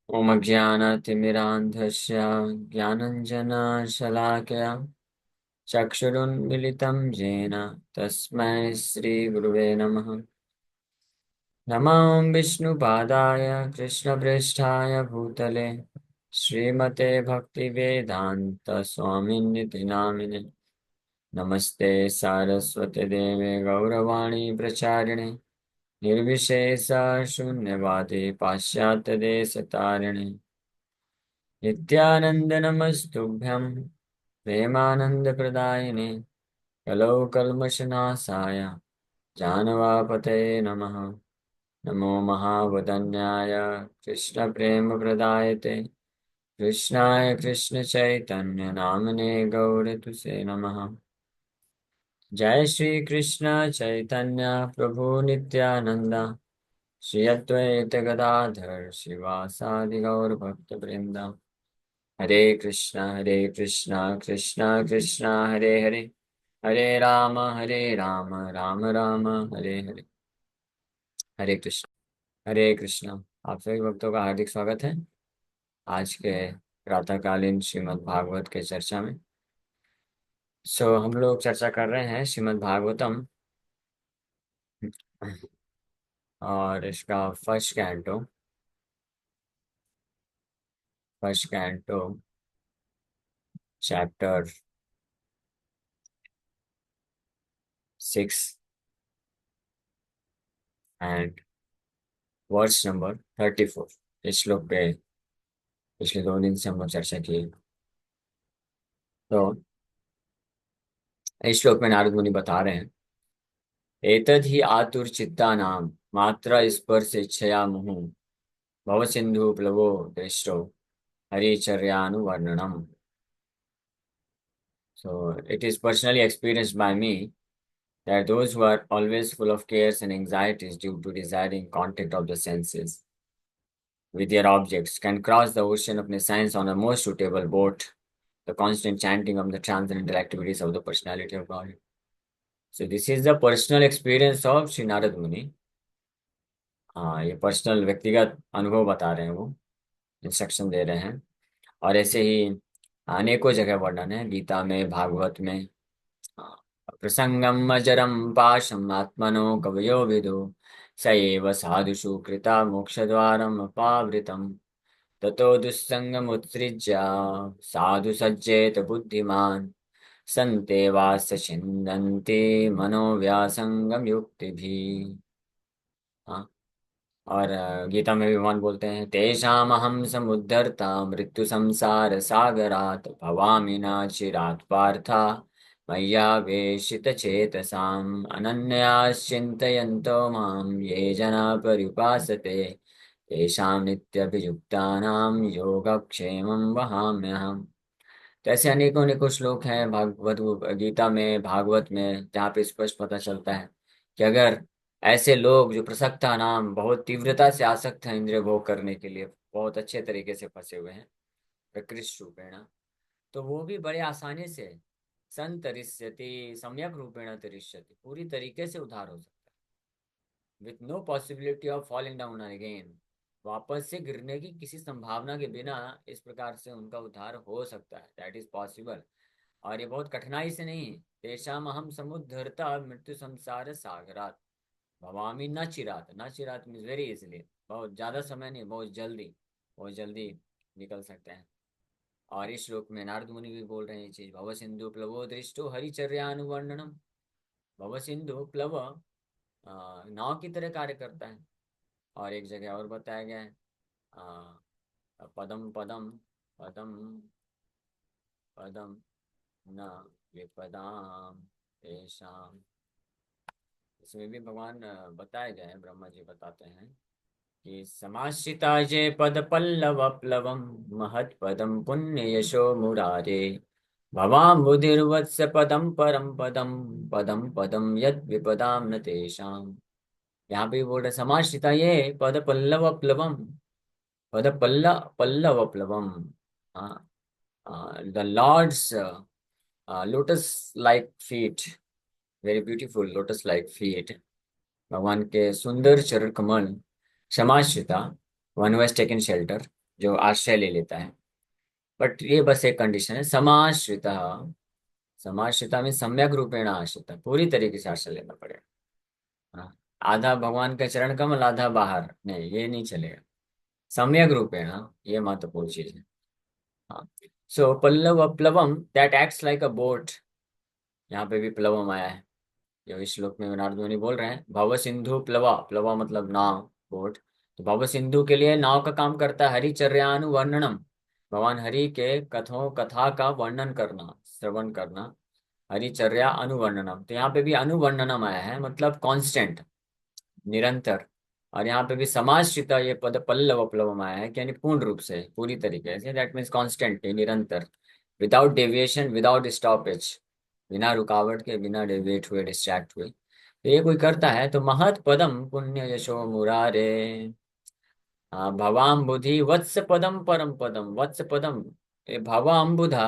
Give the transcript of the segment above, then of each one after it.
ॐ अज्ञानतिमिरान्धस्य ज्ञानञ्जनशलाकया चक्षुरुन्मिलितं येन तस्मै श्रीगुरुवे नमः। नमो विष्णुपादाय कृष्णप्रेष्ठाय भूतले श्रीमते भक्तिवेदान्तस्वामिन्निति नामिने। नमस्ते सारस्वते देवे गौरवाणी प्रचारिणे निर्विशेष शून्यवादी पाश्चात्यदेशतारिणे नित्यानंद नमस्तुभ्यं प्रेमानंदप्रदायिने कलौ कल्मषनाशाय जानवापतये नमः। नमो महावदन्याय कृष्णप्रेमप्रदायते कृष्णाय कृष्णचैतन्य नामने गौरतुसे नमः। जय श्री कृष्ण चैतन्य प्रभु नित्यानंद श्री अद्वैत गदाधर शिवासादि गौर भक्त वृंद। हरे कृष्णा कृष्णा कृष्णा हरे हरे, हरे राम राम राम हरे हरे। हरे कृष्ण। हरे कृष्णा। आप सभी भक्तों का हार्दिक स्वागत है आज के प्रातःकालीन श्रीमद् भागवत के चर्चा में। हम लोग चर्चा कर रहे हैं श्रीमद् भागवतम और इसका first canto chapter 6 and verse number 34। इस श्लोक पे पिछले 2 दिन से हम लोग चर्चा की। तो इस श्लोक में नारद मुनि बता रहे हैं, एतद् हि आतुरचित्तानां मात्र स्पर्शेच्छया मुहुः भवसिन्धु प्लवो दृष्टो हरिचर्यानुवर्णनम्। So it is personally experienced by me that those who are always full of cares and anxieties due to desiring contact of the senses with their objects can cross the ocean of nescience on a most suitable boat, the constant chanting of the transcendental activities of the personality of God. So this is the personal experience of Sri Narad Muni. हाँ, ये personal व्यक्तिगत अनुभव बता रहे हैं, वो instruction दे रहे हैं। और ऐसे ही अनेकों जगह वर्णन है गीता में, भागवत में। प्रसंगम अजरम पाशम आत्मनो कवयो विदु स एव साधुषु कृता मोक्षद्वारम अपावृतम ततो दुस्संगमुत्सृज्य साधु सज्जेत बुद्धिमान् संते वास्य छिन्दन्ति मनोव्यासंगम युक्तिभिः। हाँ, और गीता में भी भगवान बोलते हैं, तेषाम् अहं समुद्धर्ता मृत्यु संसार सागरात् भवामि न चिरात् पार्थ मय्यावेशित चेतसाम् अनन्याश्चिन्तयन्तो मां ये जना पर्युपासते तेषां नित्यभियुक्तानां योगक्षेमं वहाम्यहम्। तो ऐसे अनेकों अनेकों श्लोक हैं भागवत गीता में, भागवत में, जहाँ पे स्पष्ट पता चलता है कि अगर ऐसे लोग जो प्रसक्ता नाम बहुत तीव्रता से आसक्त हैं इंद्रिय भोग करने के लिए, बहुत अच्छे तरीके से फंसे हुए हैं प्रकृष्ट रूपेण, तो वो भी बड़े आसानी से संतरिष्यति सम्यक रूपेण तरिष्यति, पूरी तरीके से उद्धार हो सकता है with no possibility of falling down again. वापस से गिरने की किसी संभावना के बिना इस प्रकार से उनका उद्धार हो सकता है, दैट इज पॉसिबल। और ये बहुत कठिनाई से नहीं। तेषाम अहम समुद्धरता मृत्यु संसार सागरात भवामी न चिरात, न चिरात मीन्स वेरी इजिली, बहुत ज्यादा समय नहीं, बहुत जल्दी निकल सकते हैं। और इस श्लोक में नारद मुनि भी बोल रहे हैं ये चीज, भव सिंधु प्लवो दृष्टो हरिचर्यानुवर्णनम। भव सिंधु प्लव नाव की तरह कार्य करता है। और एक जगह और बताया गया है, पदम पदम पदम पदम न विपदाम तेषाम। इसमें भी भगवान बताए गए हैं, ब्रह्मा जी बताते हैं कि समाश्रिता ये पद पल्लव प्लवम महत पदम पुण्य यशो मुरारे भवाम बुधिर्वत्स पदम परम पदम पदम पदम यद विपदाम न तेषाम। यहाँ पे भी बोल रहे समाश्रिता ये पद पल्लव प्लवम, पद पल्लव प्लवम। हाँ, the Lord's lotus like feet, very beautiful lotus like feet, भगवान के सुंदर चरण कमल। समाश्रिता, one who has taken shelter, जो आश्रय ले लेता है। बट ये बस एक कंडीशन है, समाश्रित। समाश्रिता में सम्यक रूपेण आश्रित, पूरी तरीके से आश्रय लेना पड़ेगा। हाँ, आधा भगवान के चरण कमल आधा बाहर नहीं, ये नहीं चलेगा। सम्यक रूपेण, ये महत्वपूर्ण चीज है। हाँ। सो पल्लव प्लवम that acts like a boat, यहाँ पे भी प्लवम आया है। जो इस श्लोक में नारद मुनि बोल रहे हैं, भव सिंधु प्लवा, प्लवा मतलब नाव, बोट। तो भव सिंधु के लिए नाव का काम करता है हरिचर्यानुवर्णनम, भगवान हरि के कथों कथा का वर्णन करना, श्रवण करना। हरिचर्या अनुवर्णनम, तो यहाँ पे भी अनुवर्णनम आया है, मतलब कांस्टेंट, निरंतर। और यहाँ पे भी समाश्रिता ये पद पल्लव प्लवम आया है कि यानी पूर्ण रूप से, पूरी तरीके से, दैट मीन्स कॉन्स्टेंटली, निरंतर, विदाउट डेविएशन, विदाउट स्टॉपेज, बिना रुकावट के, बिना डेविएट हुए, डिस्ट्रैक्ट हुए। तो ये कोई करता है तो महत पदम पुण्य यशो मुरारे। भवाम्बुधि वत्स पदम परम पदम, वत्स पदम, ये भवाम्बुधा,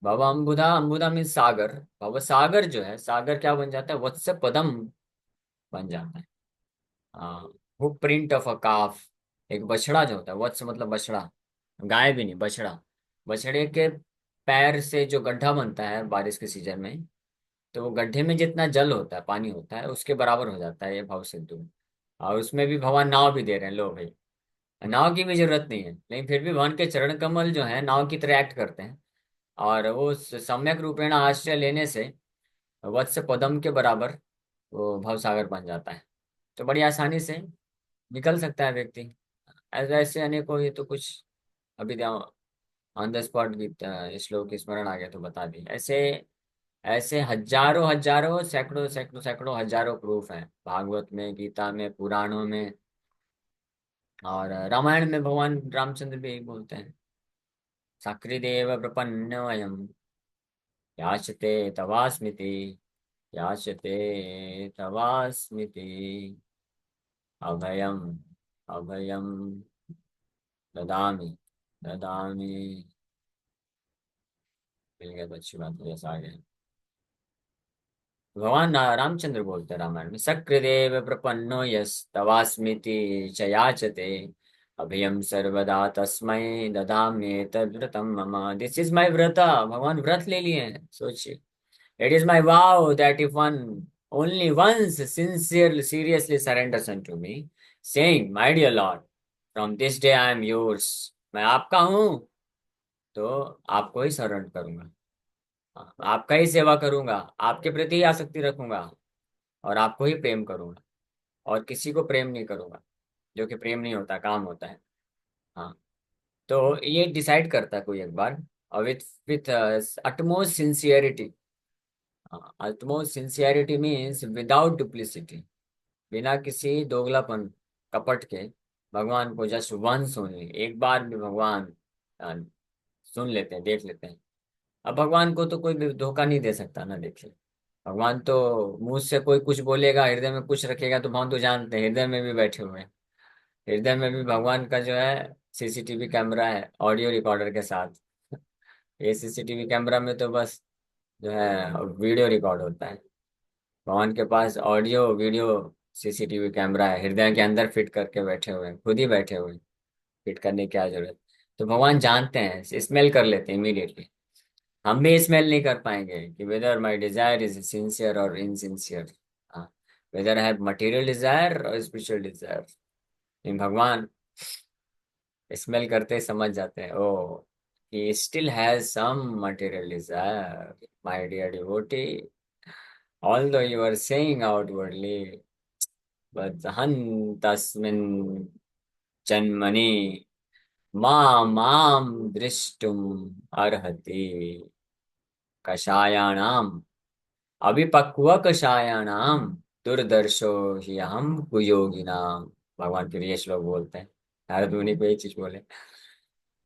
भवाम्बुधा, अम्बुधा मीन्स सागर, भव सागर जो है, सागर क्या बन जाता है, वत्स पदम बन जाता है। हुक प्रिंट ऑफ अ काफ, एक बछड़ा जो होता है, वत्स मतलब बछड़ा, गाय भी नहीं, बछड़ा। बछड़े के पैर से जो गड्ढा बनता है बारिश के सीजन में, तो वो गड्ढे में जितना जल होता है, पानी होता है, उसके बराबर हो जाता है ये भव सिंधु। और उसमें भी भगवान नाव भी दे रहे हैं, लो भाई, नाव की भी जरूरत नहीं है, लेकिन फिर भी भगवान के चरण कमल जो है नाव की तरह एक्ट करते हैं। और वो सम्यक रूपेण आश्रय लेने से वत्स पदम के बराबर वो भव सागर बन जाता है। तो बड़ी आसानी से निकल सकता है व्यक्ति। ऐसे ऐसे अनेकों, ये तो कुछ अभी ऑन द स्पॉट श्लोक स्मरण आ गया तो बता दी। ऐसे ऐसे हजारों हजारों, सैकड़ों सैकड़ों सैकड़ों हजारों प्रूफ हैं, भागवत में, गीता में, पुराणों में, और रामायण में भगवान रामचंद्र भी यही बोलते हैं, सकृदेव प्रपन्नोऽयं, याचते तवास्मिति, याचते तवास्मिति, अभयम, अभयम ददामि, ददामि। मिल गया तो अच्छी बात है, जैसा आ गया। भगवान रामचंद्र बोलते हैं रामायण में, सकृदेव प्रपन्नो यस्तवास्मीति च याचते, अभयम सर्वदा तस्मै ददाम्येतद्व्रतं मम। दिस इज माय व्रत, भगवान व्रत ले लिए हैं, सोचिए। It is my vow that if one only once sincerely seriously surrenders unto me, saying my dear lord, from this day I am yours, मैं आपका हूँ, तो आपको ही शरण करूंगा, आपका ही सेवा करूंगा, आपके प्रति ही आसक्ति रखूंगा, और आपको ही प्रेम करूंगा, और किसी को प्रेम नहीं करूंगा, जो कि प्रेम नहीं होता, काम होता है। हाँ। तो ये डिसाइड करता है कोई एक बार, और with with utmost sincerity. Utmost sincerity means without duplicity, बिना किसी दोगलापन, कपट के, भगवान को जस्ट वंस ओनली, एक बार भी भगवान अ, सुन लेते हैं, देख लेते हैं। अब भगवान को तो कोई भी धोखा नहीं दे सकता ना, देखिए। भगवान तो मुंह से कोई कुछ बोलेगा, हृदय में कुछ रखेगा, तो भगवान तो जानते हैं, हृदय में भी बैठे हुए हैं। हृदय में भी भगवान का जो है सीसीटीवी कैमरा है, ऑडियो रिकॉर्डर के साथ। ये सीसीटीवी कैमरा में तो बस जो है वीडियो रिकॉर्ड होता है, भगवान के पास ऑडियो वीडियो सीसीटीवी कैमरा है, हृदय के अंदर फिट करके बैठे हुए हैं, खुद ही बैठे हुए हैं, फिट करने की क्या जरूरत। तो भगवान जानते हैं, स्मेल कर लेते हैं इमीडिएटली। हम भी स्मेल नहीं कर पाएंगे कि whether my desire is sincere और इनसिंसियर, वेदर है मटेरियल डिजायर और स्पिरिचुअल डिजायर। इन भगवान स्मेल करते ही समझ जाते हैं, ओ he still has some material desire, my dear devotee, although you are saying outwardly, but han tasmin janmani माम दृष्टुम अर्हति कषायाणाम, अभिपक्व कषायाणाम, दुर्दर्शो ही हम कुयोगिनाम। भगवान फिर ये श्लोक बोलते हैं, नारद मुनि को ये चीज बोले।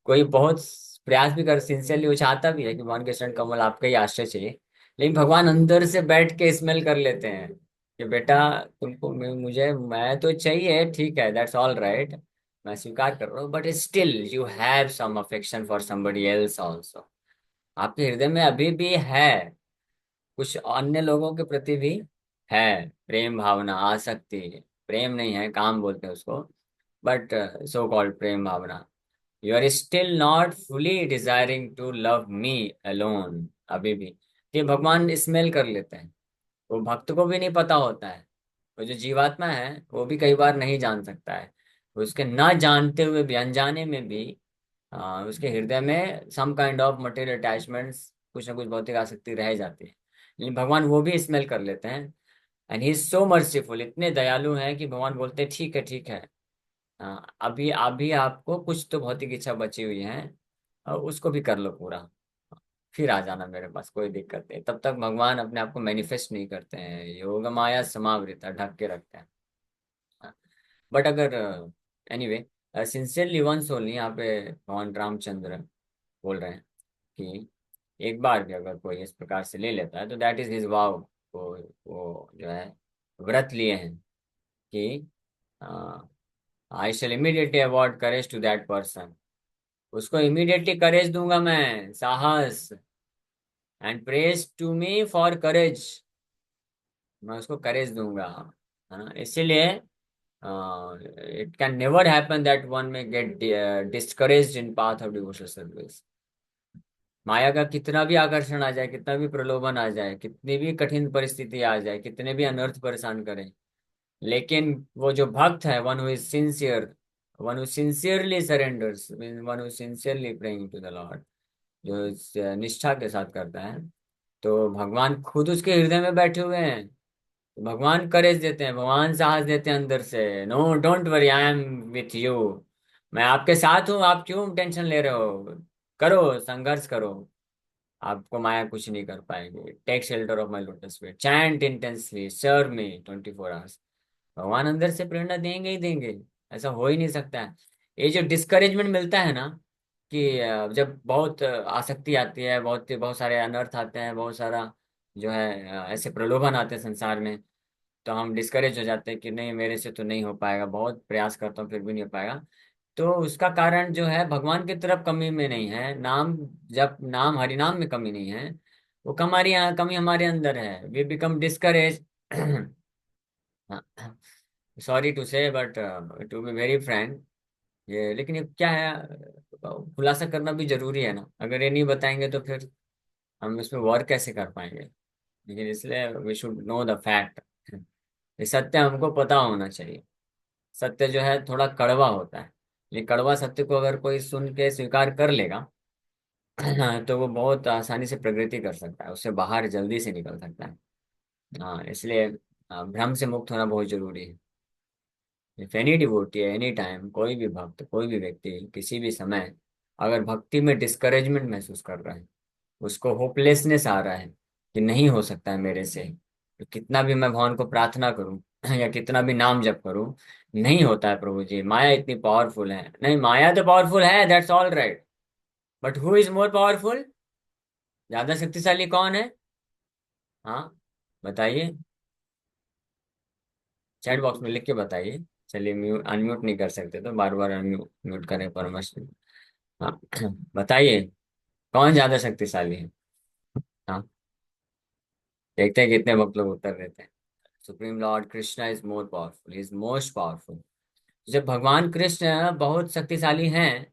कोई बहुत प्रयास भी कर, सिंसियरली वो चाहता भी है कि भगवान के चरण कमल आपका ही आश्रय चाहिए, लेकिन भगवान अंदर से बैठ के स्मेल कर लेते हैं कि बेटा तुमको मुझे मैं तो चाहिए, ठीक है, दैट्स ऑल राइट, मैं स्वीकार कर रहा हूँ, but still you have some affection for somebody else also. आपके हृदय में अभी भी है, कुछ अन्य लोगों के प्रति भी है, प्रेम भावना, आसक्ति। प्रेम नहीं है, काम बोलते हैं उसको, बट सो कॉल्ड प्रेम भावना। You are still not fully desiring to love me alone, अभी भी। ये भगवान स्मेल कर लेते हैं। वो भक्त को भी नहीं पता होता है। वो जो जीवात्मा है वो भी कई बार नहीं जान सकता है। उसके ना जानते हुए भी, अनजाने में भी उसके हृदय में some kind of material attachments, कुछ ना कुछ भौतिक आसक्ति रह जाती है। लेकिन भगवान वो भी स्मेल कर लेते हैं। And he is so merciful, इतने दयालु हैं कि भगवान बोलते हैं ठीक है ठीक है, अभी अभी आपको कुछ तो भौतिक इच्छा बची हुई है, उसको भी कर लो पूरा, फिर आ जाना मेरे पास, कोई दिक्कत नहीं। तब तक भगवान अपने आप को मैनिफेस्ट नहीं करते हैं, योग माया समावृता, ढक के रखते हैं। बट अगर एनीवे, सिंसियरली वंस ओनली, यहाँ पे भगवान रामचंद्र बोल रहे हैं कि एक बार भी अगर कोई इस प्रकार से ले लेता है तो दैट इज हिज वाव। वो जो है व्रत लिए हैं कि I shall immediately award courage to that person. उसको इमीडिएटली करेज दूंगा मैं, साहस, and praise to me for courage. मैं उसको करेज दूंगा, है ना। इसीलिए it can never happen that one may get discouraged in path of devotional service. माया का कितना भी आकर्षण आ जाए, कितना भी प्रलोभन आ जाए, कितनी भी कठिन परिस्थिति आ जाए, कितने भी अनर्थ परेशान करें, लेकिन वो जो भक्त है, one who is sincere, one who sincerely surrenders, one who sincerely praying to the lord, जो निष्ठा के साथ करता है, तो भगवान खुद उसके हृदय में बैठे हुए हैं। तो भगवान करेज देते हैं, भगवान साहस देते हैं अंदर से, no don't worry, I am with you, मैं आपके साथ हूँ, आप क्यों टेंशन ले रहे हो, करो संघर्ष करो, आपको माया कुछ नहीं कर पाएगी। Take shelter of my lotus feet, chant intensely, serve me 24 hours. भगवान अंदर से प्रेरणा देंगे ही देंगे, ऐसा हो ही नहीं सकता है। ये जो डिस्करेजमेंट मिलता है ना, कि जब बहुत आसक्ति आती है, बहुत बहुत सारे अनर्थ आते हैं, बहुत सारा जो है ऐसे प्रलोभन आते हैं संसार में, तो हम डिस्करेज हो जाते हैं कि नहीं मेरे से तो नहीं हो पाएगा, बहुत प्रयास करता हूँ फिर भी नहीं हो पाएगा। तो उसका कारण जो है भगवान की तरफ कमी में नहीं है, नाम जब नाम हरि नाम में कमी नहीं है, वो कमी हमारे अंदर है, we become discourage. Sorry to say, but to be very frank, ये लेकिन ये क्या है, खुलासा करना भी जरूरी है ना। अगर ये नहीं बताएंगे तो फिर हम इसमें वर्क कैसे कर पाएंगे। लेकिन इसलिए we should know the fact, ये सत्य हमको पता होना चाहिए। सत्य जो है थोड़ा कड़वा होता है, लेकिन कड़वा सत्य को अगर कोई सुन के स्वीकार कर लेगा तो वो बहुत आसानी से प्रगति कर सकता है, उससे बाहर जल्दी से निकल सकता है। हाँ, इसलिए भ्रम से मुक्त होना बहुत जरूरी है। If any devotee, any time, कोई भी भक्त, कोई भी व्यक्ति किसी भी समय अगर भक्ति में डिस्करेजमेंट महसूस कर रहा है, उसको होपलेसनेस आ रहा है कि नहीं हो सकता है मेरे से, तो कितना भी मैं भगवान को प्रार्थना करूं या कितना भी नाम जप करूं, नहीं होता है प्रभु जी, माया इतनी पावरफुल है। नहीं, माया तो पावरफुल है, that's all right, but who is more powerful, ज्यादा शक्तिशाली कौन है? हाँ, बताइए, चैट बॉक्स में लिख के बताइए। चलिए, म्यूट अनम्यूट नहीं कर सकते तो बार बार अनम्यूट म्यूट करें परमिश। हाँ बताइए, कौन ज्यादा शक्तिशाली है? हाँ, देखते हैं कितने भक्त लोग उत्तर देते हैं। Supreme Lord Krishna is more powerful, is most powerful. जब भगवान कृष्ण बहुत शक्तिशाली हैं,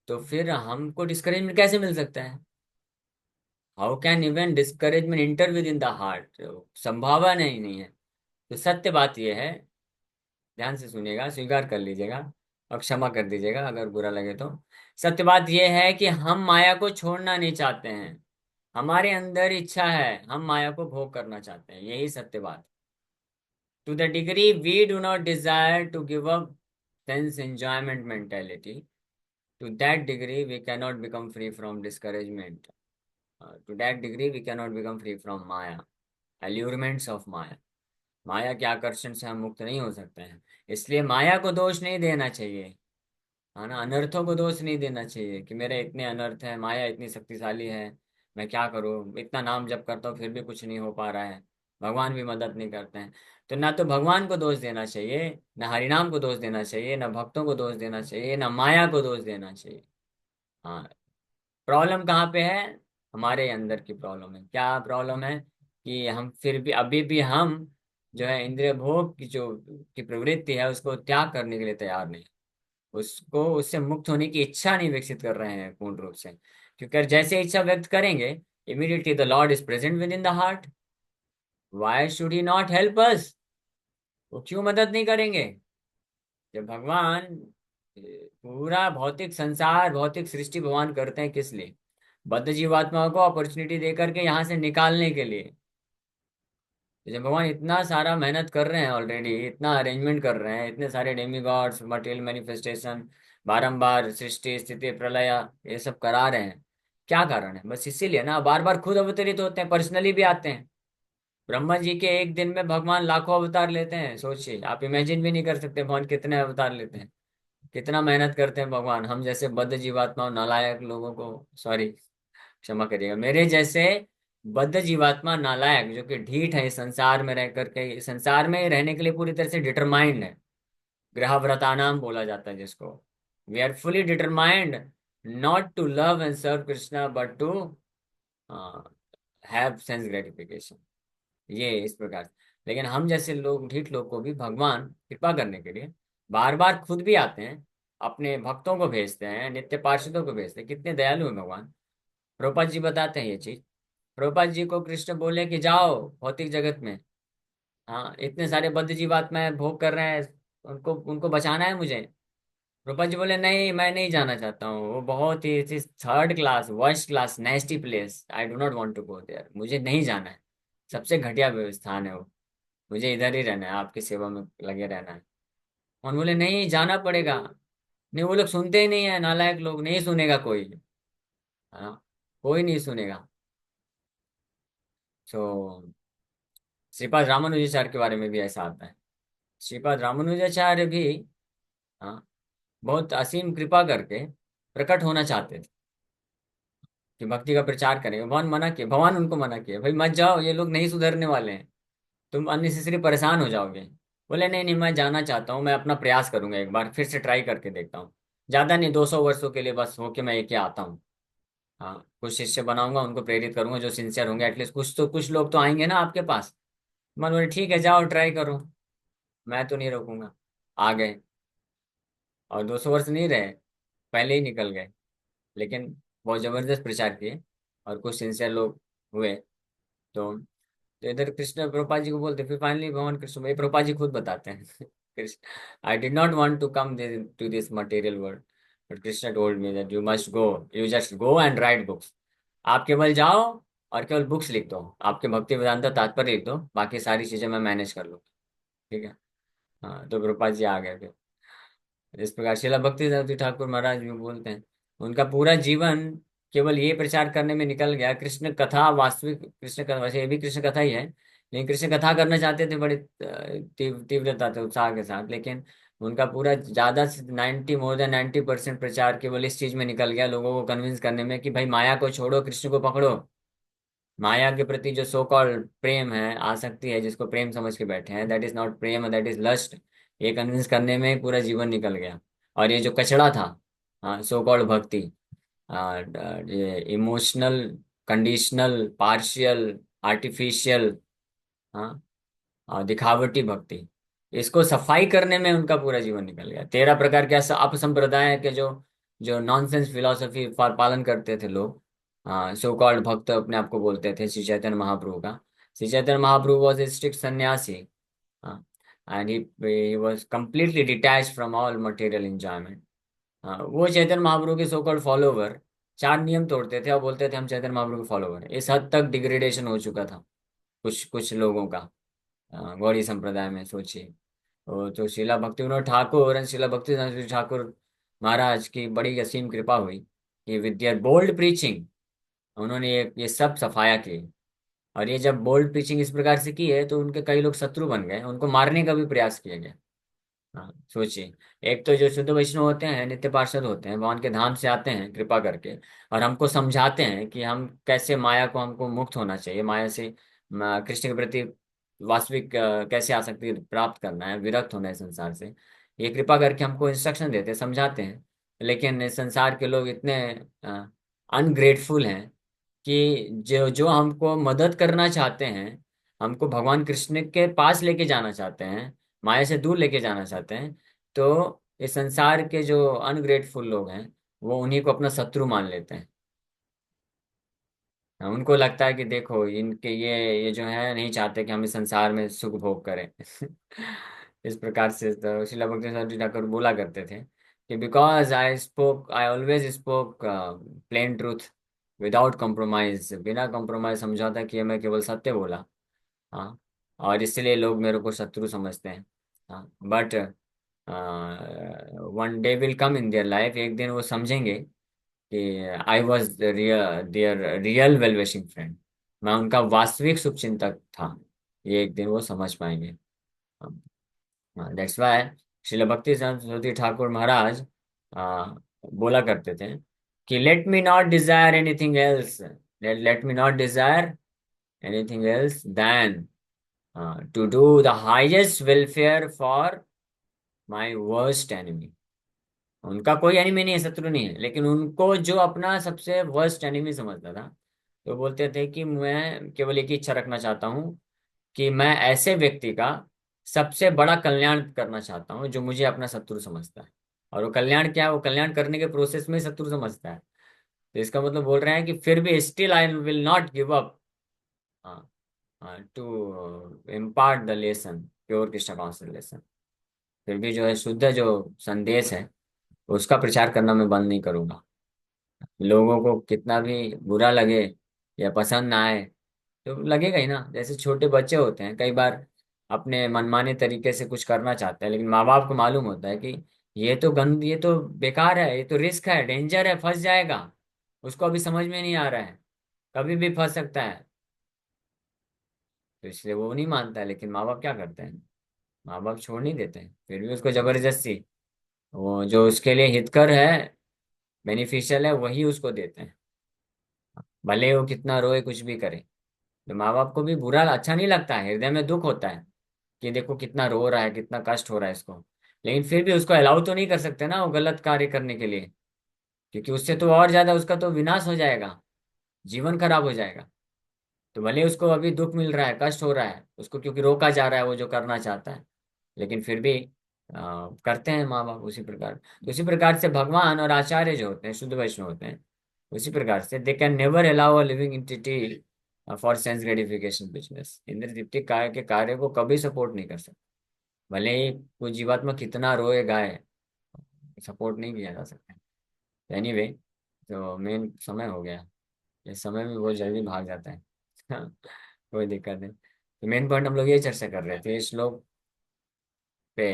तो फिर हमको डिस्करेजमेंट कैसे मिल सकता है? How can even discouragement inter with in the heart? संभावना ही नहीं है। तो सत्य बात यह है, ध्यान से सुनिएगा, स्वीकार कर लीजिएगा और क्षमा कर दीजिएगा अगर बुरा लगे तो। सत्य बात यह है कि हम माया को छोड़ना नहीं चाहते हैं, हमारे अंदर इच्छा है, हम माया को भोग करना चाहते हैं, यही सत्य बात। To the degree we do not desire to give up sense enjoyment mentality, to that degree we cannot become free from discouragement. To that degree we cannot become free from Maya, allurements of Maya. माया के आकर्षण से हम मुक्त नहीं हो सकते हैं। इसलिए माया को दोष नहीं देना चाहिए, है ना। अनर्थों को दोष नहीं देना चाहिए कि मेरे इतने अनर्थ है, माया इतनी शक्तिशाली है, मैं क्या करूं, इतना नाम जप करता हूँ फिर भी कुछ नहीं हो पा रहा है, भगवान भी मदद नहीं करते हैं। तो ना तो भगवान को दोष देना चाहिए, ना हरिनाम को दोष देना चाहिए, ना भक्तों को दोष देना चाहिए, ना माया को दोष देना चाहिए। हाँ, प्रॉब्लम कहाँ पे है? हमारे अंदर की प्रॉब्लम है। क्या प्रॉब्लम है? कि हम फिर भी अभी भी हम जो है इंद्रिय भोग की जो की प्रवृत्ति है उसको त्याग करने के लिए तैयार नहीं। उसको उससे मुक्त होने की इच्छा नहीं विकसित कर रहे हैं पूर्ण रूप से, क्योंकि जैसे इच्छा व्यक्त करेंगे, immediately the Lord is present with in the heart. Why should he not help us? वो क्यों मदद नहीं करेंगे? जब भगवान पूरा भौतिक संसार, भौतिक सृष्टि भगवान करते हैं किस लिए? बद्ध जीवात्माओं को अपॉर्चुनिटी दे करके यहाँ से निकालने के लिए। तो जब भगवान इतना सारा मेहनत कर रहे हैं ऑलरेडी, इतना अरेंजमेंट कर रहे हैं, इतने सारे डेमिगॉड्स, मटेरियल मैनिफेस्टेशन, बारंबार सृष्टि स्थिति प्रलय, ये सब करा रहे हैं, क्या कारण है? बस इसीलिए ना, बार बार खुद अवतरित होते हैं, पर्सनली भी आते हैं। ब्रह्मा जी के एक दिन में भगवान लाखों अवतार लेते हैं, सोचिए, आप इमेजिन भी नहीं कर सकते भगवान कितने अवतार लेते हैं, कितना मेहनत करते हैं भगवान। हम जैसे बद्ध जीवात्मा नालायक लोगों को, सॉरी, क्षमा करिएगा, मेरे जैसे बद्ध जीवात्मा नालायक जो कि ढीठ है, इस संसार में रह करके, इस संसार में रहने के लिए पूरी तरह से डिटरमाइंड है, ग्रहव्रतानाम बोला जाता है जिसको। We are fully determined not to love and serve Krishna but to have sense gratification, ये इस प्रकार से। लेकिन हम जैसे लोग, ढीठ लोग को भी भगवान कृपा करने के लिए बार बार खुद भी आते हैं, अपने भक्तों को भेजते हैं, नित्य पार्षदों को भेजते हैं। कितने दयालु हैं भगवान। प्रभुपाद जी बताते हैं ये चीज। प्रभुपाद जी को कृष्ण बोले कि जाओ भौतिक जगत में, हाँ, इतने सारे बद्ध जीवात्माएं भोग कर रहे हैं, उनको उनको बचाना है मुझे। प्रभुपाद जी बोले नहीं, मैं नहीं जाना चाहता हूँ, वो बहुत ही third class, worst class, nasty place, I do not want to go there, मुझे नहीं जाना है, सबसे घटिया व्यवस्थान है वो, मुझे इधर ही रहना है, आपकी सेवा में लगे रहना है। और बोले नहीं, जाना पड़ेगा। नहीं, वो लोग सुनते ही नहीं है, नालायक लोग, नहीं सुनेगा कोई, हाँ, कोई नहीं सुनेगा। सो श्रीपाद रामानुजाचार्य के बारे में भी ऐसा आता है। श्रीपाद रामानुजाचार्य भी, हाँ, बहुत असीम कृपा करके प्रकट होना चाहते थे कि भक्ति का प्रचार करेंगे। भगवान मना किए, भगवान उनको मना किए, भाई मत जाओ, ये लोग नहीं सुधरने वाले हैं, तुम अननेसेसरी परेशान हो जाओगे। बोले नहीं नहीं, मैं जाना चाहता हूँ, मैं अपना प्रयास करूंगा, एक बार फिर से ट्राई करके देखता हूँ, ज्यादा नहीं, 200 वर्षों के लिए बस होके मैं एक ही आता हूँ। हाँ, कुछ शिष्य बनाऊंगा, उनको प्रेरित करूंगा जो सिंसियर होंगे, एटलीस्ट कुछ तो, कुछ लोग तो आएंगे ना आपके पास। मन बोले ठीक है, जाओ ट्राई करो, मैं तो नहीं रोकूंगा। आ गए, और 200 वर्ष नहीं रहे, पहले ही निकल गए। लेकिन बहुत जबरदस्त प्रचार किए, और कुछ सिंसियर लोग हुए। तो इधर कृष्ण प्रभुपाद जी को बोलते, फिर फाइनली भगवान कृष्ण, ये प्रभुपाद जी खुद बताते हैं Krishna, I did not want to come to this material world, but Krishna told me that you must go, you just go and write books. आप केवल जाओ और केवल बुक्स लिख दो, आपके भक्ति वेदांता तात्पर्य लिख दो, बाकी सारी चीजें मैं मैनेज कर लूँ। ठीक है। हाँ, तो प्रभुपाद जी आ गए फिर। इस प्रकार शिला भक्ति ठाकुर महाराज भी बोलते हैं, उनका पूरा जीवन केवल ये प्रचार करने में निकल गया। कृष्ण कथा, वास्तविक कृष्ण कथा, वैसे ये भी कृष्ण कथा ही है, लेकिन कृष्ण कथा करना चाहते थे बड़े तीव्रता थे, उत्साह के साथ। लेकिन उनका पूरा ज्यादा से 90, मोर देन 90% प्रचार केवल इस चीज में निकल गया, लोगों को कन्विंस करने में कि भाई माया को छोड़ो, कृष्ण को पकड़ो। माया के प्रति जो सो कॉल्ड प्रेम है, आसक्ति है, जिसको प्रेम समझ के बैठे हैं, that is not prem, that is lust, ये कन्विंस करने में पूरा जीवन निकल गया। और ये जो कचड़ा था, हाँ, सो कॉल्ड भक्ति, ये इमोशनल, कंडीशनल, पार्शियल, आर्टिफिशियल, हाँ, दिखावटी भक्ति, इसको सफाई करने में उनका पूरा जीवन निकल गया। 13 प्रकार के अपसंप्रदाय के जो जो नॉनसेंस फिलोसफी पालन करते थे लोग, सो कॉल्ड भक्त अपने आप को बोलते थे, श्री चैतन्य महाप्रभु का। Shri Chaitanya Mahaprabhu was a strict सन्यासी, and he was completely detached from all material enjoyment। वो चैतन्य महाप्रभु के सो कॉल्ड फॉलोवर 4 नियम तोड़ते थे और बोलते थे हम चैतन्य महाप्रभु के फॉलोवर हैं। इस हद तक डिग्रेडेशन हो चुका था कुछ कुछ लोगों का, गौड़ी संप्रदाय में, सोचिए। तो शिला भक्ति विनोद ठाकुर और शिला भक्ति ठाकुर महाराज की बड़ी असीम कृपा हुई कि विद देयर बोल्ड प्रीचिंग उन्होंने ये सब सफाया की। और ये जब बोल्ड प्रीचिंग इस प्रकार से की है, तो उनके कई लोग शत्रु बन गए, उनको मारने का भी प्रयास किया गया। हाँ, सोचिए, एक तो जो शुद्ध वैष्णव होते हैं, नित्य पार्षद होते हैं, भगवान के धाम से आते हैं कृपा करके, और हमको समझाते हैं कि हम कैसे माया को, हमको मुक्त होना चाहिए माया से, कृष्ण के प्रति वास्तविक कैसे आसक्ति प्राप्त करना है, विरक्त होना है संसार से, ये कृपा करके हमको इंस्ट्रक्शन देते हैं, समझाते हैं। लेकिन इस संसार के लोग इतने अनग्रेटफुल हैं कि जो जो हमको मदद करना चाहते हैं, हमको भगवान कृष्ण के पास लेके जाना चाहते हैं, माया से दूर लेके जाना चाहते हैं, तो इस संसार के जो अनग्रेटफुल लोग हैं वो उन्हीं को अपना शत्रु मान लेते हैं। उनको लगता है कि देखो इनके ये जो है नहीं चाहते कि हम इस संसार में सुख भोग करें। इस प्रकार से तो श्रीला भक्ति ठाकुर बोला करते थे कि because I always spoke plain truth without compromise, बिना कॉम्प्रोमाइज समझौता किए मैं केवल सत्य बोला। हाँ, और इसलिए लोग मेरे को शत्रु समझते हैं। हाँ, but one day will come in their life, एक दिन वो समझेंगे कि I was there real well wishing friend, मैं उनका वास्तविक शुभचिंतक था। ये एक दिन वो समझ पाएंगे। दैट्स वाई श्रील भक्ति सरस्वती ठाकुर महाराज आ, बोला करते थे कि let me not desire anything else, let me not desire anything else than to do the highest welfare for my worst enemy. उनका कोई एनिमी नहीं है, शत्रु नहीं है, लेकिन उनको जो अपना सबसे वर्स्ट एनिमी समझता था, तो बोलते थे कि मैं केवल एक ही इच्छा रखना चाहता हूँ कि मैं ऐसे व्यक्ति का सबसे बड़ा कल्याण करना चाहता हूँ जो मुझे अपना शत्रु समझता है। और वो कल्याण क्या है, वो कल्याण करने के प्रोसेस में शत्रु समझता है। तो इसका मतलब बोल रहे हैं कि फिर भी still I will not give up to impart the lesson, pure Krishna concentration. फिर भी जो है शुद्ध जो संदेश है उसका प्रचार करना मैं बंद नहीं करूंगा। लोगों को कितना भी बुरा लगे या पसंद ना आए तो लगेगा ही ना। जैसे छोटे बच्चे होते हैं, कई बार अपने मनमाने तरीके से कुछ करना चाहते हैं, लेकिन माँ बाप को मालूम होता है कि ये तो गंद, ये तो बेकार है, ये तो रिस्क है, डेंजर है, फंस जाएगा। उसको अभी समझ में नहीं आ रहा है, कभी भी फंस सकता है, तो इसलिए वो नहीं मानता है। लेकिन माँ बाप क्या करते हैं, माँ बाप छोड़ नहीं देते हैं, फिर भी उसको जबरदस्ती वो जो उसके लिए हितकर है, बेनिफिशियल है, वही उसको देते हैं, भले वो कितना रोए कुछ भी करे। तो माँ बाप को भी बुरा अच्छा नहीं लगता है, हृदय में दुख होता है कि देखो कितना रो रहा है, कितना कष्ट हो रहा है इसको। लेकिन फिर भी उसको अलाउ तो नहीं कर सकते ना वो गलत कार्य करने के लिए, क्योंकि उससे तो और ज्यादा उसका तो विनाश हो जाएगा, जीवन खराब हो जाएगा। तो भले उसको अभी दुख मिल रहा है, कष्ट हो रहा है उसको, क्योंकि रोका जा रहा है वो जो करना चाहता है, लेकिन फिर भी करते हैं माँ बाप उसी प्रकार। तो उसी प्रकार से भगवान और आचार्य जो होते हैं, शुद्ध वैष्णव होते हैं, उसी प्रकार से they can never allow a living entity for sense gratification business. इंद्र तृप्ति कार्य के कार्य को कभी सपोर्ट नहीं कर सकते, भले ही कोई जीवात्मा कितना रोए गाए, सपोर्ट नहीं किया जा सकता। एनीवे, तो मेन समय हो गया, ये समय भी बहुत जल्दी भाग जाता है। कोई दिक्कत नहीं। तो मेन पॉइंट हम लोग ये चर्चा कर रहे थे इस श्लोक पे।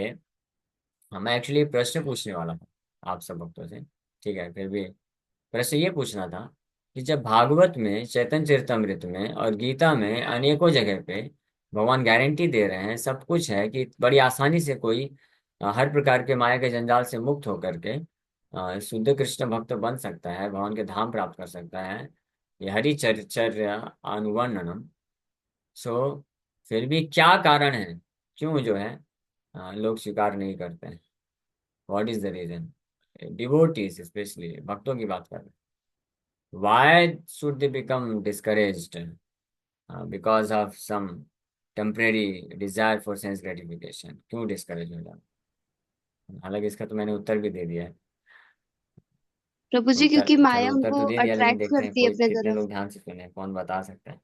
हमें एक्चुअली प्रश्न पूछने वाला था आप सब भक्तों से, ठीक है, फिर भी प्रश्न ये पूछना था कि जब भागवत में, चैतन्य चरितमृत में और गीता में अनेकों जगह पे भगवान गारंटी दे रहे हैं, सब कुछ है कि बड़ी आसानी से कोई हर प्रकार के माया के जंजाल से मुक्त होकर के शुद्ध कृष्ण भक्त बन सकता है, भगवान के धाम प्राप्त कर सकता है, ये हरि चर्या अनुवर्णनम। सो फिर भी क्या कारण है, क्यों जो है लोग स्वीकार नहीं करते हैं? What is the reason? Devotees specially भक्तों की बात कर रहे हैं। Why should they become discouraged because of some temporary desire for sense gratification? क्यों डिस्करेज हो जाए? हालांकि इसका तो मैंने उत्तर भी दे दिया है। प्रभु जी, उत्तर, क्योंकि चलो माया उत्तर तो उनको दे दिया, लेकिन अट्रैक्ट देखते हैं करती है कोई अपने कितने तरफ। लोग ध्यान से सुने, कौन बता सकता है?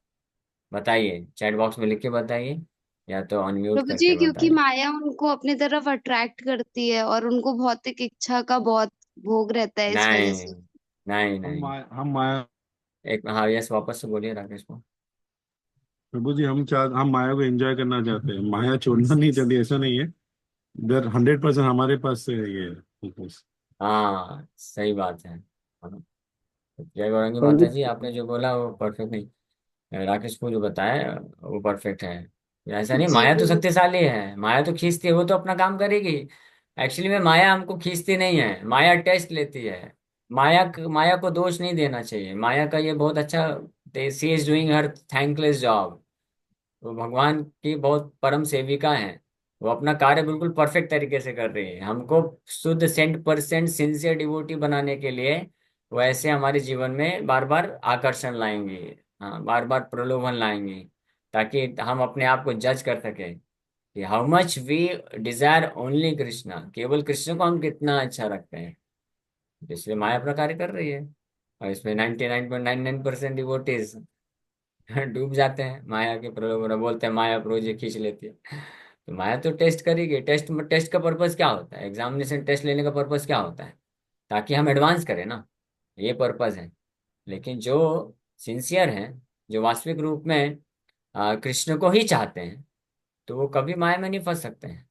बताइए, चैट बॉक्स में लिख के बताइए, या तो अनम्यूट प्रभु जी, करके क्योंकि बताइए। माया उनको अपनी तरफ अट्रैक्ट करती है और उनको भौतिक इच्छा का बहुत भोग रहता है इस वजह नहीं, से। नहीं, नहीं। हम माया। एक, हाँ, यस, वापस से बोलिए राकेश को। प्रभु जी, हम माया को एंजॉय करना चाहते हैं, माया छोड़ना नहीं चाहते, ऐसा नहीं है। इधर 100% हमारे पास से ये है focus। हाँ, सही बात है। हाँ, जय गौरंगी प्रभु माता जी, आपने जो बोला वो परफेक्ट नहीं, राकेश को जो बताया वो परफेक्ट है। ऐसा नहीं, जी माया तो प्रभु। शक्तिशाली है, माया तो खींचती है, वो तो अपना काम करेगी। एक्चुअली में माया हमको खींचती नहीं है, माया टेस्ट लेती है। माया को दोष नहीं देना चाहिए, माया का ये बहुत अच्छा, she is doing her thankless job. वो भगवान की बहुत परम सेविका हैं, वो अपना कार्य बिल्कुल परफेक्ट तरीके से कर रही है। हमको शुद्ध 100% सिंसियर डिवोटी बनाने के लिए वो ऐसे हमारे जीवन में बार बार आकर्षण लाएंगी, हाँ, बार बार प्रलोभन लाएंगी, ताकि हम अपने आप को जज कर सकें कि how much we desire only Krishna, केवल कृष्ण को हम कितना अच्छा रखते हैं, इसलिए माया प्रकार कर रही है। और इसमें 99.99% डिवोटीज डूब जाते हैं माया के प्रलोभन में, बोलते हैं माया प्रोजे खींच लेती है। तो माया तो टेस्ट करेगी। टेस्ट टेस्ट का पर्पस क्या होता है, एग्जामिनेशन टेस्ट लेने का पर्पस क्या होता है, ताकि हम एडवांस करें ना, ये पर्पस है। लेकिन जो सिंसियर हैं, जो वास्तविक रूप में कृष्ण को ही चाहते हैं, तो वो कभी माया में नहीं फंस सकते हैं।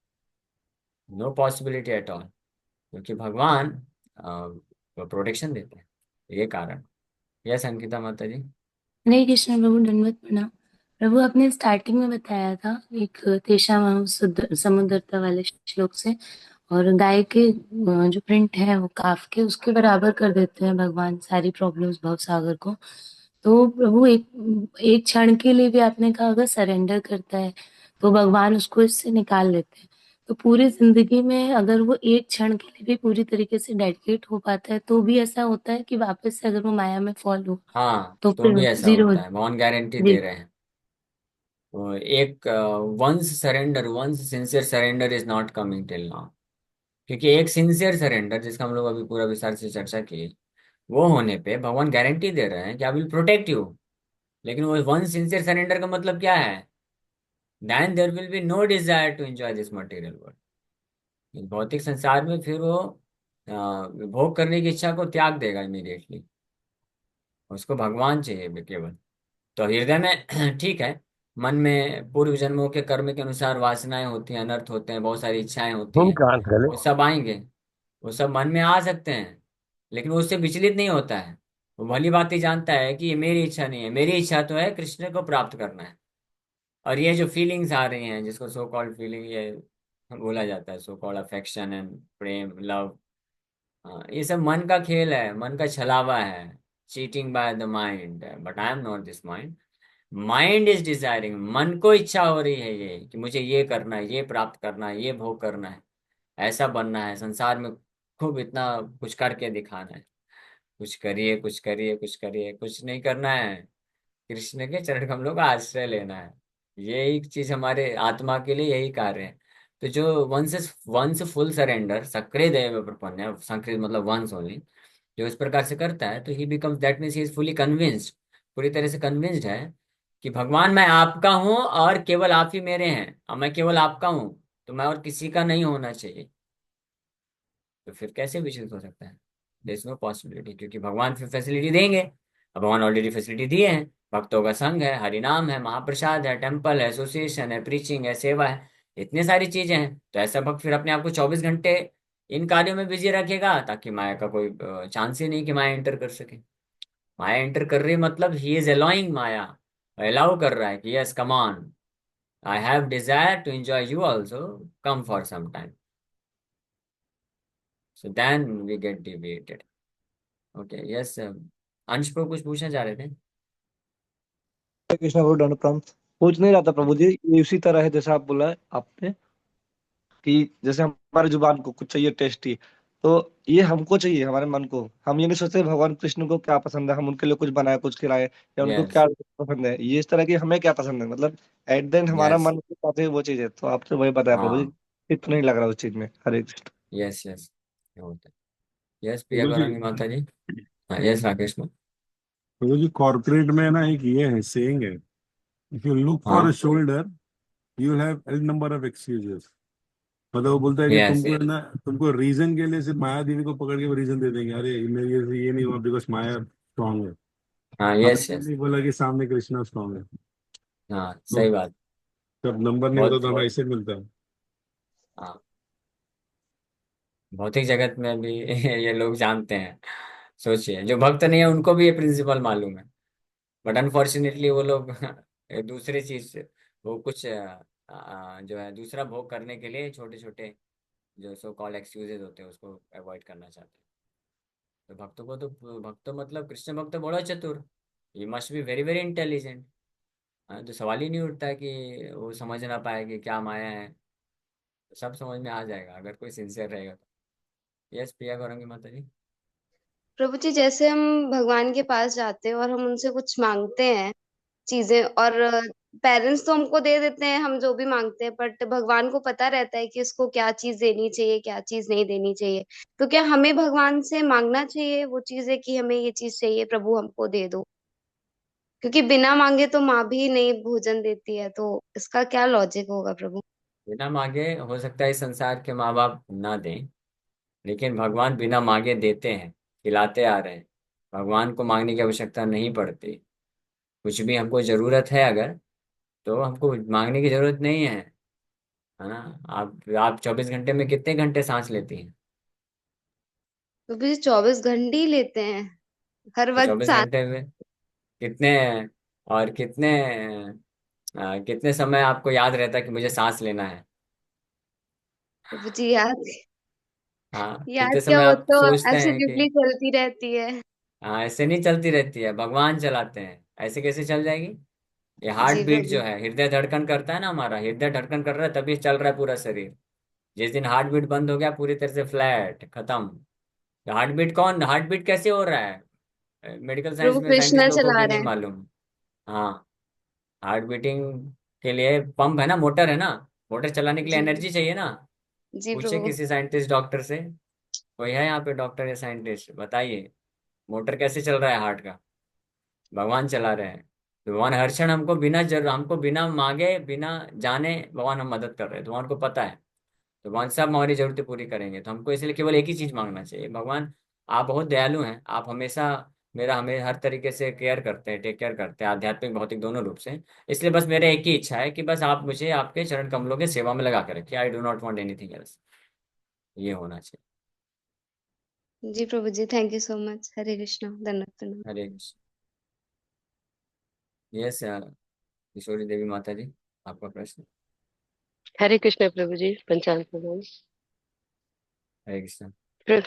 नो पॉसिबिलिटी एट ऑल, क्योंकि भगवान प्रोटेक्शन देते हैं, ये कारण। यस अंकिता माता जी। हरे कृष्ण प्रभु, दंडवत प्रणाम। प्रभु, आपने स्टार्टिंग में बताया था एक तेषां समुद्रता वाले श्लोक से, और गाय के जो प्रिंट है वो काफ के उसके बराबर कर देते हैं भगवान सारी प्रॉब्लम्स भव सागर को। तो प्रभु, एक एक क्षण के लिए भी आपने कहा अगर सरेंडर करता है तो भगवान उसको इससे निकाल लेते हैं। तो पूरी जिंदगी में अगर वो एक क्षण के लिए भी पूरी तरीके से डेडिकेट हो पाता है तो भी ऐसा होता है कि वापस से अगर वो माया में फॉल हो हाँ, तो तो फिर भी ऐसा जीरो। होता है, भगवान गारंटी जी। दे रहे हैं। वो एक once surrender, once sincere surrender is not coming till now. क्योंकि एक सिंसियर सरेंडर, जिसका हम लोग अभी पूरा विस्तार से चर्चा की, वो होने पे भगवान गारंटी दे रहे हैं कि आई विल प्रोटेक्ट यू। लेकिन वो वन सिंसियर सरेंडर का मतलब क्या है, then there will be no desire to enjoy this material world. भौतिक संसार में फिर वो भोग करने की इच्छा को त्याग देगा इमीडिएटली। उसको भगवान चाहिए केवल। तो हृदय में ठीक है, मन में पूर्व जन्मों के कर्म के अनुसार वासनाएं होती हैं, अनर्थ होते हैं, बहुत सारी इच्छाएं होती तुम हैं, कहाँ गले? वो सब आएंगे, वो सब मन में आ सकते हैं। लेकिन वो उससे विचलित नहीं होता है। वो भली बात ही जानता है कि ये मेरी इच्छा नहीं है, मेरी इच्छा तो है कृष्ण को प्राप्त करना है। और ये जो फीलिंग्स आ रही हैं, जिसको सो कॉल्ड फीलिंग ये बोला जाता है, so called affection and Prem love, ये सब मन का खेल है, मन का छलावा है, cheating by the mind. But I am not this mind. Mind is desiring, मन को इच्छा हो रही है ये कि मुझे ये करना है, ये प्राप्त करना है, ये भोग करना है, ऐसा बनना है संसार में, खूब इतना कुछ करके दिखाना है। कुछ करिए, कुछ करिए, कुछ करिए, कुछ नहीं करना है, कृष्ण के चरण कमलों का आश्रय लेना है। यही चीज हमारे आत्मा के लिए यही कार्य है। तो जो वंस वंस फुल सरेंडर सक्रिय देव प्रपन्न, सक्रिय मतलब वंस ओनली, जो इस प्रकार से करता है, तो ही becomes, that means he is fully convinced, पूरी तरह से कन्विंस्ड है कि भगवान मैं आपका हूँ और केवल आप ही मेरे हैं, और मैं केवल आपका हूँ, तो मैं और किसी का नहीं होना चाहिए। तो फिर कैसे विचलित हो सकता है, देयर इज नो पॉसिबिलिटी, क्योंकि भगवान फिर फैसिलिटी देंगे। अब भगवान ऑलरेडी फैसिलिटी दिए हैं, भक्तों का संग है, हरिनाम है, महाप्रसाद है, टेम्पल है, एसोसिएशन है, प्रीचिंग है, सेवा है, इतनी सारी चीजें हैं। तो ऐसा भक्त फिर अपने आप को 24 घंटे इन कार्यों में बिजी रखेगा, ताकि माया का कोई चांस ही नहीं कि माया एंटर कर सके। माया एंटर कर रही है मतलब ही इज अलाउइंग माया, अलाउ कर रहा है कि yes come on, I have desire to enjoy you also, come for some time. So then we get deviated. Okay yes, अंश को कुछ पूछना चाह रहे थे। हरे कृष्ण प्रभु, दंड प्रणाम। पूछ नहीं रहा था प्रभु जी, ये उसी तरह है जैसा आप बोला है आपने, कि जैसे हमारे जुबान को कुछ चाहिए टेस्टी, तो ये हमको चाहिए, हमारे मन को। हम ये नहीं सोचते भगवान कृष्ण को क्या पसंद है, हम उनके लिए कुछ बनाए कुछ खिलाए, या उनको यस क्या पसंद है, ये इस तरह की हमें क्या पसंद है, मतलब एट द एंड हमारा यस। मन को चाहते हैं वो चीज है। तो आपने वही बताया प्रभु जी, हाँ। इतना नहीं लग रहा उस चीज में। हरे कृष्ण। यस यस, होता है। यस प्रिया प्रभु जी, गौरांगी माता जी। हाँ यस राकेश में। प्रभु जी, कॉर्पोरेट में ना एक ये है, सेइंग है, if you look for a हाँ। Shoulder you will have n number of excuses. मतलब वो बोलता है कि यस। तुमको है ना, तुमको रीजन के लिए सिर्फ माया देवी को पकड़ के रीजन दे देंगे, अरे मेरे ये नहीं हुआ बिकॉज माया स्ट्रांग है। हाँ हमें यस ये यस। नहीं बोला कि सामने कृष्णा स्ट्रांग है। हाँ तो सही बात। जब नंबर नहीं होता बहुत। तो हमें ऐसे मिलता है। हाँ, भौतिक जगत में भी ये लोग जानते हैं। सोचिए, जो भक्त नहीं है उनको भी ये प्रिंसिपल मालूम है, बट अनफॉर्चुनेटली वो लोग दूसरी चीज से, वो कुछ जो है दूसरा भोग करने के लिए छोटे छोटे जो सो कॉल्ड एक्सक्यूजेज होते हैं उसको अवॉइड करना चाहते हैं। तो भक्तों को तो, भक्त तो मतलब कृष्ण भक्त तो बड़ा चतुर, ये must be very very intelligent. तो सवाल ही नहीं उठता कि वो समझ ना पाए कि क्या माया है। तो सब समझ में आ जाएगा अगर कोई सिंसियर रहेगा तो। यस प्रिया गौरंगी माता जी। प्रभु जी, जैसे हम भगवान के पास जाते हैं और हम उनसे कुछ मांगते हैं चीजें, और पेरेंट्स तो हमको दे देते हैं हम जो भी मांगते हैं, बट भगवान को पता रहता है कि इसको क्या चीज देनी चाहिए, क्या चीज नहीं देनी चाहिए। तो क्या हमें भगवान से मांगना चाहिए वो चीजें कि हमें ये चीज चाहिए, प्रभु हमको दे दो? क्योंकि बिना मांगे तो माँ भी नहीं भोजन देती है, तो इसका क्या लॉजिक होगा प्रभु? बिना मांगे हो सकता है इस संसार के माँ बाप ना दें, लेकिन भगवान बिना मांगे देते हैं, खिलाते आ रहे हैं। भगवान को मांगने की आवश्यकता नहीं पड़ती। कुछ भी हमको जरूरत है अगर, तो हमको मांगने की जरूरत नहीं है। है ना? आप 24 घंटे में कितने घंटे सांस लेती हैं? तो भी 24 घंटे ही लेते हैं, हर तो वक्त चौबीस साथ। घंटे में कितने और कितने समय आपको याद रहता है कि मुझे सांस लेना है? प्रभु जी याद, हाँ, याद कितने क्या, समय वो आप तो सोचते हैं कि, एब्सोल्युटली चलती रहती है। हाँ, ऐसे नहीं चलती रहती है, भगवान चलाते हैं। ऐसे कैसे चल जाएगी? ये हार्ट जी बीट प्रभु। जो है, हृदय धड़कन करता है ना, हमारा हृदय धड़कन कर रहा है तभी चल रहा है पूरा शरीर। जिस दिन हार्ट बीट बंद हो गया, पूरी तरह से फ्लैट खत्म। हार्ट बीट कौन, हार्ट बीट कैसे हो रहा है? मेडिकल साइंस प्रभु में साइंटिस्ट कृष्ण लोगों को चला भी रहे नहीं हैं। मालूम। हाँ, हार्ट बीटिंग के लिए पंप है ना, मोटर है ना। मोटर चलाने के लिए जी एनर्जी चाहिए ना। जी पूछे प्रभु। किसी साइंटिस्ट डॉक्टर से, कोई है यहाँ पे डॉक्टर या साइंटिस्ट, बताइए मोटर कैसे चल रहा है हार्ट का? भगवान चला रहे हैं। तो भगवान हर क्षण हमको हमको बिना मांगे बिना जाने भगवान हम मदद कर रहे हैं, तो भगवान को पता है। तो भगवान सब हमारी जरूरतें पूरी करेंगे, तो हमको इसलिए केवल एक ही चीज मांगना चाहिए। भगवान, आप बहुत दयालु हैं, आप हमेशा मेरा हमें हर तरीके से केयर करते हैं, टेक केयर करते हैं, आध्यात्मिक भौतिक दोनों रूप से। इसलिए बस मेरा एक ही इच्छा है कि बस आप मुझे आपके चरण कमलों की सेवा में लगा कर रखिए। आई do not want anything else. ये होना चाहिए। जी प्रभु जी, थैंक यू सो मच। हरे कृष्णा, धन्यवाद प्रणाम। हरे कृष्ण। यस, किशोरी देवी माता जी, आपका प्रश्न। हरे कृष्ण प्रभु जी, पंचांग प्रणाम। हरे कृष्ण। प्र-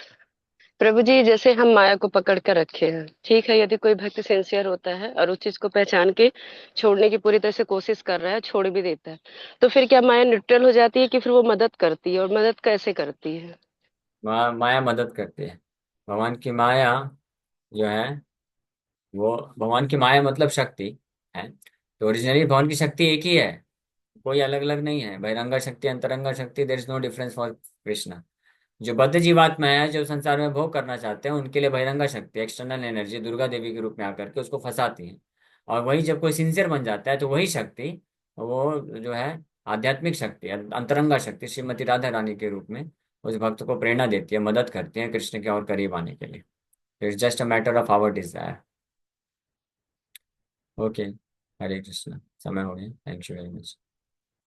प्रभु जी, जैसे हम माया को पकड़ कर रखे हैं, ठीक है, यदि कोई भक्त सिंसियर होता है और उस चीज को पहचान के छोड़ने की पूरी तरह से कोशिश कर रहा है, छोड़ भी देता है, तो फिर क्या माया न्यूट्रल हो जाती है कि फिर वो मदद करती है, और मदद कैसे करती है? माया मदद करती है। भगवान की माया जो है, वो भगवान की माया मतलब शक्ति है। तो ओरिजिनली भगवान की शक्ति एक ही है, कोई अलग अलग नहीं है। बहिरंगा शक्ति, अंतरंगा शक्ति, there is no difference for Krishna. जो बद्ध जीवात्मा है, जो संसार में भोग करना चाहते हैं, उनके लिए बहिरंगा शक्ति, एक्सटर्नल एनर्जी दुर्गा देवी के रूप में आकर के उसको फंसाती है। और वही जब कोई सिंसियर बन जाता है, तो वही शक्ति, वो जो है आध्यात्मिक शक्ति, अंतरंगा शक्ति, श्रीमती राधा रानी के रूप में उस भक्त को प्रेरणा देती है, मदद करती है कृष्ण के और करीब आने के लिए। It's just a matter of our desire. Okay. Hare Krishna. समय हो गया। Thank you very much.